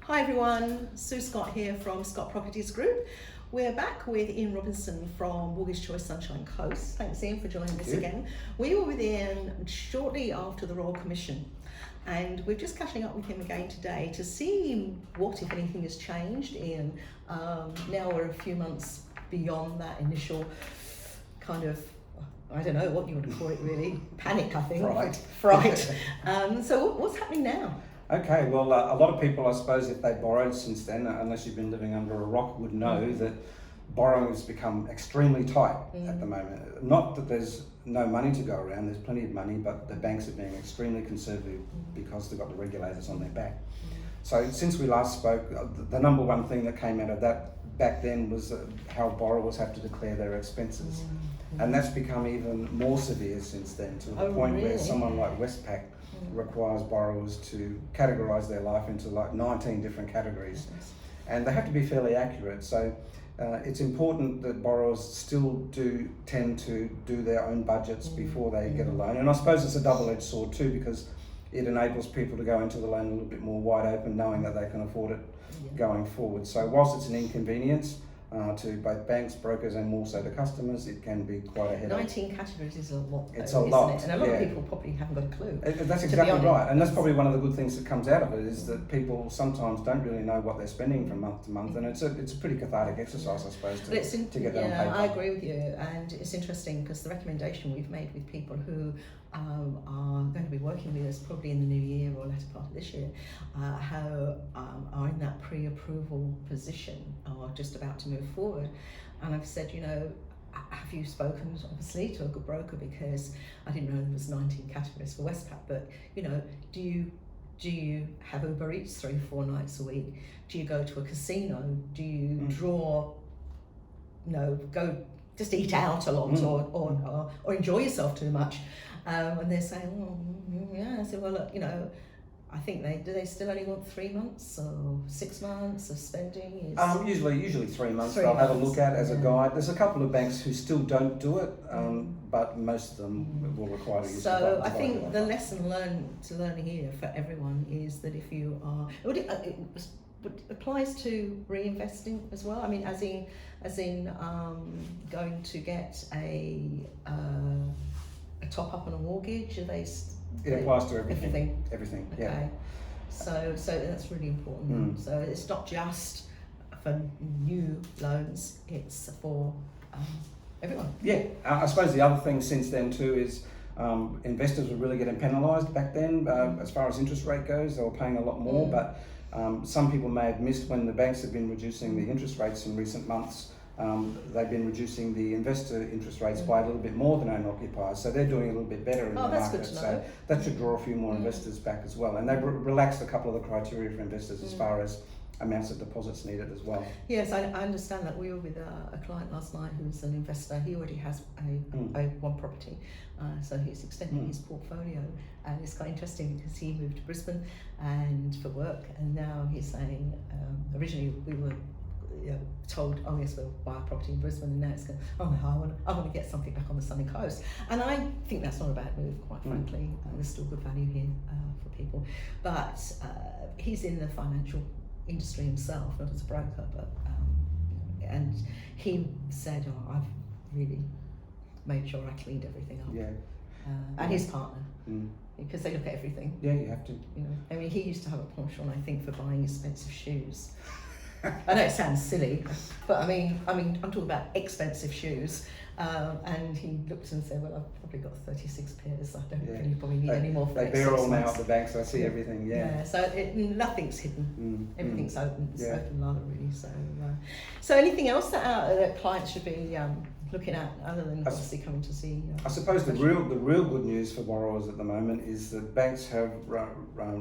Hi everyone, Sue Scott here from Scott Properties Group. We're back with Ian Robinson from Mortgage Choice Sunshine Coast. Thanks Ian for joining us again. We were with Ian shortly after the Royal Commission and we're just catching up with him again today to see what, if anything, has changed. Ian, now we're a few months beyond that initial kind of, I don't know what you would call it really, panic I think. Fright. So what's happening now? Okay, well, a lot of people, I suppose, if they borrowed since then, unless you've been living under a rock, would know that borrowing has become extremely tight at the moment. Not that there's no money to go around, there's plenty of money, but the banks are being extremely conservative because they've got the regulators on their back. So since we last spoke, the number one thing that came out of that back then was how borrowers have to declare their expenses. And that's become even more severe since then, to the point where someone like Westpac requires borrowers to categorise their life into like 19 different categories, and they have to be fairly accurate. So it's important that borrowers still do tend to do their own budgets before they get a loan, and I suppose it's a double-edged sword too, because it enables people to go into the loan a little bit more wide open, knowing that they can afford it going forward. So whilst it's an inconvenience to both banks, brokers, and more so to customers, it can be quite a headache. 19 categories is a lot. It's a lot, isn't it? And a lot of people probably haven't got a clue. That's exactly right, and that's probably one of the good things that comes out of it, is that people sometimes don't really know what they're spending from month to month, and it's a pretty cathartic exercise, I suppose, to get that on paper. I agree with you, and it's interesting because the recommendation we've made with people who are going to be working with us probably in the new year or latter part of this year, how are in that pre-approval position or just about to move forward, and I've said, have you spoken obviously to a good broker, because I didn't know there was 19 categories for Westpac, but do you have Uber Eats 3-4 nights a week? Do you go to a casino? Do you go just eat out a lot or enjoy yourself too much? And they're saying, I said, well, look, I think they still only want 3 months or 6 months of spending? Usually 3 months. They'll have a look at as a guide. There's a couple of banks who still don't do it, but most of them will require you. So I think the lesson to learn here for everyone is that if you are, it applies to reinvesting as well. I mean, as in going to get a top up on a mortgage. It applies to everything. Everything. Okay. Yeah. So that's really important. So it's not just for new loans; it's for everyone. Yeah. I suppose the other thing since then too is investors were really getting penalised back then as far as interest rate goes. They were paying a lot more, but some people may have missed when the banks have been reducing the interest rates in recent months. They've been reducing the investor interest rates by a little bit more than owner-occupiers, so they're doing a little bit better in the market. Good to know. So that should draw a few more investors back as well. And they've relaxed a couple of the criteria for investors as far as amounts of deposits needed as well. Yes, I understand that. We were with a client last night who's an investor. He already has a one property, so he's extending his portfolio, and it's quite interesting because he moved to Brisbane and for work, and now he's saying originally we were told, oh yes, we'll buy a property in Brisbane, and now it's going, oh no, I want to get something back on the sunny coast. And I think that's not a bad move, quite frankly. There's still good value here for people, but he's in the financial industry himself, not as a broker, but and he said, I've really made sure I cleaned everything up. And his partner, because they look at everything. Yeah, you have to. I mean, he used to have a penchant, I think, for buying expensive shoes. I know it sounds silly, but I mean, I'm talking about expensive shoes. And he looked and said, well, I've probably got 36 pairs. I don't really probably need any more for They bear all now at the banks. I see everything. So nothing's hidden. Everything's open. It's open ladder, really. So anything else that clients should be looking at other than obviously coming to see? I suppose the real good news for borrowers at the moment is that banks have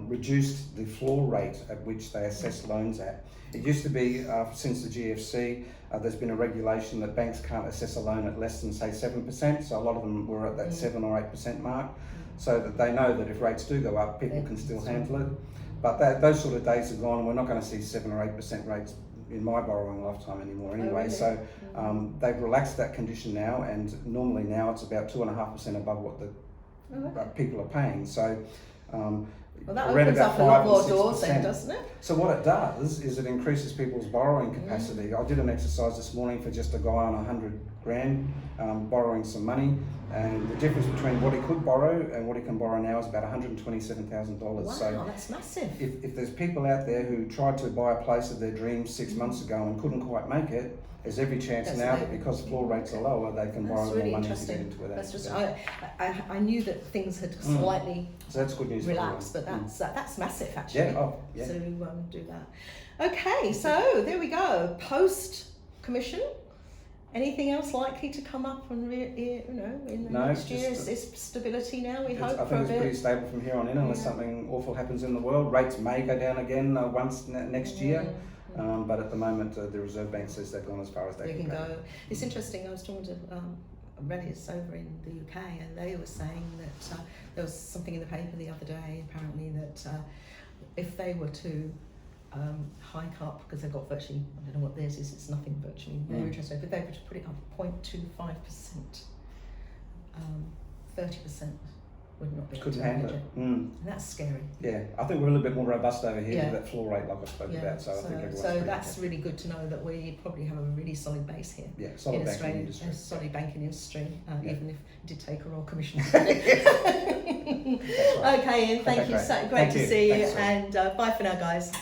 reduced the floor rate at which they assess loans at. It used to be, since the GFC, there's been a regulation that banks can't assess a loan at less than, say, 7%, so a lot of them were at that 7 or 8% mark, so that they know that if rates do go up, people can still handle it. But those sort of days are gone, and we're not going to see 7 or 8% rates in my borrowing lifetime anymore anyway. So they've relaxed that condition now, and normally now it's about 2.5% above what the people are paying. So Well, that around opens about up a lot 5 more and doors then, 6%. doesn't it? So what it does is it increases people's borrowing capacity. I did an exercise this morning for just a guy on 100 grand borrowing some money, and the difference between what he could borrow and what he can borrow now is about $127,000. Wow, So that's massive. if there's people out there who tried to buy a place of their dreams 6 months ago and couldn't quite make it, there's every chance now that because floor rates are lower, they can borrow really more money to get interesting. into it. That's just I knew that things had slightly So that's good news. relaxed, but that's massive actually. Yeah. Oh, yeah. So do that. Okay, so there we go. Post commission. Anything else likely to come up in the next year? Is stability now? We hope I for a think it's bit. pretty stable from here on in, unless something awful happens in the world. Rates may go down again once next year. But at the moment, the Reserve Bank says they've gone as far as they can go. It's interesting. I was talking to relatives over in the UK, and they were saying that there was something in the paper the other day, apparently, that if they were to hike up, because they've got virtually, I don't know what theirs is, it's nothing virtually, their interest rate, but they were to put it up 0.25%, 30% would not be able Couldn't to handle manage it. And that's scary. Yeah, I think we're a little bit more robust over here with that floor rate like I spoke about. So I think everyone's so that's really good to know that we probably have a really solid base here. Yeah, solid in banking Australia, industry. a solid banking industry, even if it did take a Royal Commission. Right. Okay, Ian, thank you. Great. So great Thank to you. see you, Thanks, and bye for now, guys.